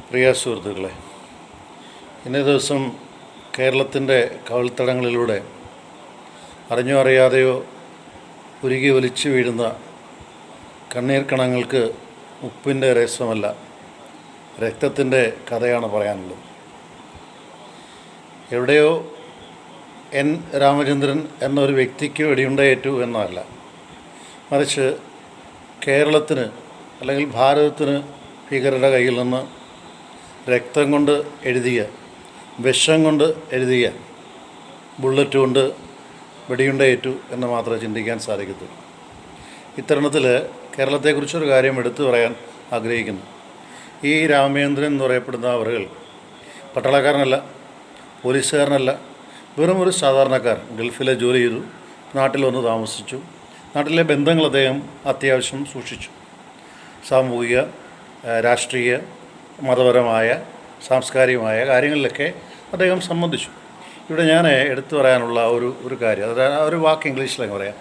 പ്രിയ സുഹൃത്തുക്കളെ, ഇന്നേ ദിവസം കേരളത്തിൻ്റെ കവിൾത്തടങ്ങളിലൂടെ അറിഞ്ഞോ അറിയാതെയോ ഉരുകി ഒലിച്ചു വീഴുന്ന കണ്ണീർ കണങ്ങൾക്ക് ഉപ്പിൻ്റെ രസമല്ല, രക്തത്തിൻ്റെ കഥയാണ് പറയാനുള്ളത്. എവിടെയോ എൻ രാമചന്ദ്രൻ എന്നൊരു വ്യക്തിക്ക് വെടിയുണ്ടയേറ്റു എന്നല്ല, മറിച്ച് കേരളത്തിന് അല്ലെങ്കിൽ ഭാരതത്തിന് ഭീകരരുടെ കയ്യിൽ നിന്ന് രക്തം കൊണ്ട് എഴുതിയ, വിഷം കൊണ്ട് എഴുതിയ ബുള്ളറ്റ് കൊണ്ട് വെടിയുണ്ടയേറ്റു എന്ന് മാത്രമേ ചിന്തിക്കാൻ സാധിക്കത്തുള്ളൂ. ഇത്തരുണത്തിൽ കേരളത്തെക്കുറിച്ചൊരു കാര്യം എടുത്തു പറയാൻ ആഗ്രഹിക്കുന്നു. ഈ രാമചന്ദ്രൻ എന്ന് പറയപ്പെടുന്ന അവர்கள் പട്ടാളക്കാരനല്ല, പോലീസുകാരനല്ല, വെറും ഒരു സാധാരണക്കാരൻ. ഗൾഫിലെ ജോലി ചെയ്തു, നാട്ടിൽ വന്ന് താമസിച്ചു. നാട്ടിലെ ബന്ധങ്ങൾ അദ്ദേഹം അത്യാവശ്യം സൂക്ഷിച്ചു. സാമൂഹിക, രാഷ്ട്രീയ, മതപരമായ, സാംസ്കാരികമായ കാര്യങ്ങളിലൊക്കെ അദ്ദേഹം സംബന്ധിച്ചു. ഇവിടെ ഞാൻ എടുത്തു പറയാനുള്ള ഒരു കാര്യം, അതായത് ഒരു വാക്ക് ഇംഗ്ലീഷിലങ്ങ് പറയാം,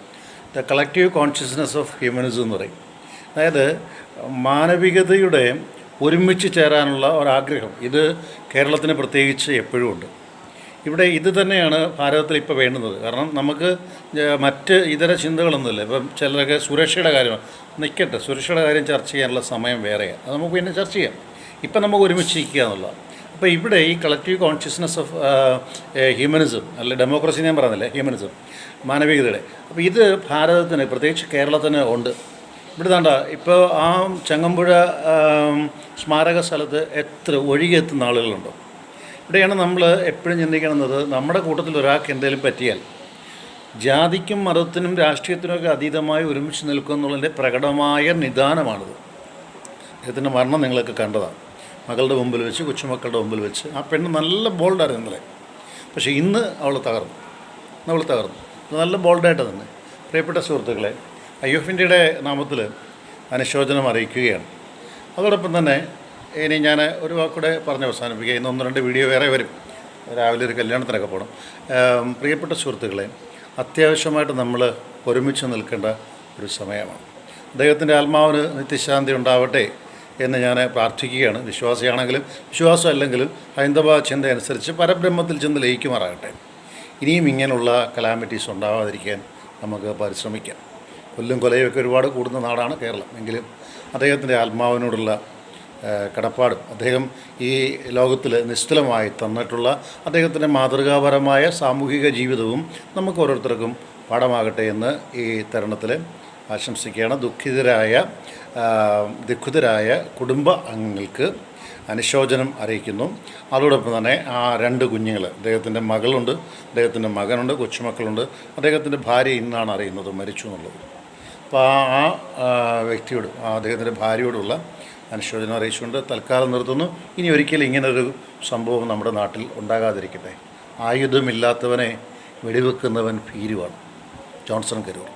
the collective consciousness of humanism എന്ന് പറയും. അതായത് മാനവികതയുടെ ഒരുമിച്ച് ചേരാനുള്ള ഒരാഗ്രഹം, ഇത് കേരളത്തിന് പ്രത്യേകിച്ച് എപ്പോഴും ഉണ്ട്. ഇവിടെ ഇത് തന്നെയാണ് ഭാരതത്തിൽ ഇപ്പോൾ വേണ്ടുന്നത്. കാരണം നമുക്ക് മറ്റ് ഇതര ചിന്തകളൊന്നുമില്ല. ഇപ്പം ചിലരൊക്കെ സുരക്ഷയുടെ കാര്യം നിൽക്കട്ടെ, സുരക്ഷയുടെ കാര്യം ചർച്ച ചെയ്യാനുള്ള സമയം വേറെയാണ്, അത് നമുക്ക് പിന്നെ ചർച്ച ചെയ്യാം. ഇപ്പം നമുക്ക് ഒരുമിച്ച് നിൽക്കുക എന്നുള്ളതാണ്. അപ്പോൾ ഇവിടെ ഈ കളക്റ്റീവ് കോൺഷ്യസ്നെസ് ഓഫ് ഹ്യൂമനിസം, അല്ലെ ഡെമോക്രസി ഞാൻ പറഞ്ഞില്ലേ, ഹ്യൂമനിസം, മാനവികതയുടെ, അപ്പോൾ ഇത് ഭാരതത്തിന് പ്രത്യേകിച്ച് കേരളത്തിന് ഉണ്ട്. ഇവിടെ താണ്ട ഇപ്പോൾ ആ ചങ്ങമ്പുഴ സ്മാരക സ്ഥലത്ത് എത്ര ഒഴുകിയെത്തുന്ന ആളുകളുണ്ടോ. ഇവിടെയാണ് നമ്മൾ എപ്പോഴും ചിന്തിക്കുന്നത്, നമ്മുടെ കൂട്ടത്തിൽ ഒരാൾക്ക് എന്തെങ്കിലും പറ്റിയാൽ ജാതിക്കും മതത്തിനും രാഷ്ട്രീയത്തിനുമൊക്കെ അതീതമായി ഒരുമിച്ച് നിൽക്കുക എന്നുള്ളതിൻ്റെ പ്രകടമായ നിദാനമാണിത്. അദ്ദേഹത്തിൻ്റെ മരണം നിങ്ങളൊക്കെ കണ്ടതാണ്. മകളുടെ മുമ്പിൽ വെച്ച്, കൊച്ചുമക്കളുടെ മുമ്പിൽ വെച്ച്. ആ പെണ്ണ് നല്ല ബോൾഡായിരുന്നു ഇന്നലെ, പക്ഷേ ഇന്ന് അവൾ തകർന്നു. നല്ല ബോൾഡായിട്ട് തന്നെ. പ്രിയപ്പെട്ട സുഹൃത്തുക്കളെ, IFNTയുടെ നാമത്തിൽ അനുശോചനം അറിയിക്കുകയാണ്. അതോടൊപ്പം തന്നെ ഇനി ഞാൻ ഒരു വാക്കൂടെ പറഞ്ഞ് അവസാനിപ്പിക്കുക. ഇന്ന് 1-2 വീഡിയോ വേറെ വരും. രാവിലെ ഒരു കല്യാണത്തിനൊക്കെ പോകണം. പ്രിയപ്പെട്ട സുഹൃത്തുക്കളെ, അത്യാവശ്യമായിട്ട് നമ്മൾ ഒരുമിച്ച് നിൽക്കേണ്ട ഒരു സമയമാണ്. അദ്ദേഹത്തിൻ്റെ ആത്മാവിന് നിത്യശാന്തി ഉണ്ടാവട്ടെ എന്ന് ഞാൻ പ്രാർത്ഥിക്കുകയാണ്. വിശ്വാസിയാണെങ്കിലും വിശ്വാസം അല്ലെങ്കിലും ഹൈന്ദവ ചിന്ത അനുസരിച്ച് പരബ്രഹ്മത്തിൽ ചെന്ന് ലയിക്കുമാറാകട്ടെ. ഇനിയും ഇങ്ങനെയുള്ള കലാമിറ്റീസ് ഉണ്ടാവാതിരിക്കാൻ നമുക്ക് പരിശ്രമിക്കാം. കൊല്ലും കൊലയൊക്കെ ഒരുപാട് കൂടുന്ന നാടാണ് കേരളം. എങ്കിലും അദ്ദേഹത്തിൻ്റെ ആത്മാവിനോടുള്ള കടപ്പാടും അദ്ദേഹം ഈ ലോകത്തിൽ നിശ്ചലമായി തന്നിട്ടുള്ള അദ്ദേഹത്തിൻ്റെ മാതൃകാപരമായ സാമൂഹിക ജീവിതവും നമുക്ക് ഓരോരുത്തർക്കും പാഠമാകട്ടെ എന്ന് ഈ തരുണത്തിൽ ആശംസിക്കുകയാണ്. ദുഃഖിതരായ കുടുംബ അംഗങ്ങൾക്ക് അനുശോചനം അറിയിക്കുന്നു. അതോടൊപ്പം തന്നെ ആ 2 കുഞ്ഞുങ്ങൾ, അദ്ദേഹത്തിൻ്റെ മകളുണ്ട്, അദ്ദേഹത്തിൻ്റെ മകനുണ്ട്, കൊച്ചുമക്കളുണ്ട്. അദ്ദേഹത്തിൻ്റെ ഭാര്യ ഇന്നാണ് അറിയുന്നത് മരിച്ചു എന്നുള്ളത്. അപ്പോൾ ആ വ്യക്തിയോട്, അദ്ദേഹത്തിൻ്റെ ഭാര്യയോടുള്ള അനുശോചനം അറിയിച്ചുകൊണ്ട് തൽക്കാലം നിർത്തുന്നു. ഇനി ഒരിക്കലും ഇങ്ങനൊരു സംഭവം നമ്മുടെ നാട്ടിൽ ഉണ്ടാകാതിരിക്കട്ടെ. ആയുധമില്ലാത്തവനെ വെടിവെക്കുന്നവൻ ഭീരുവാണ്. ജോൺസൺ കരൂർ.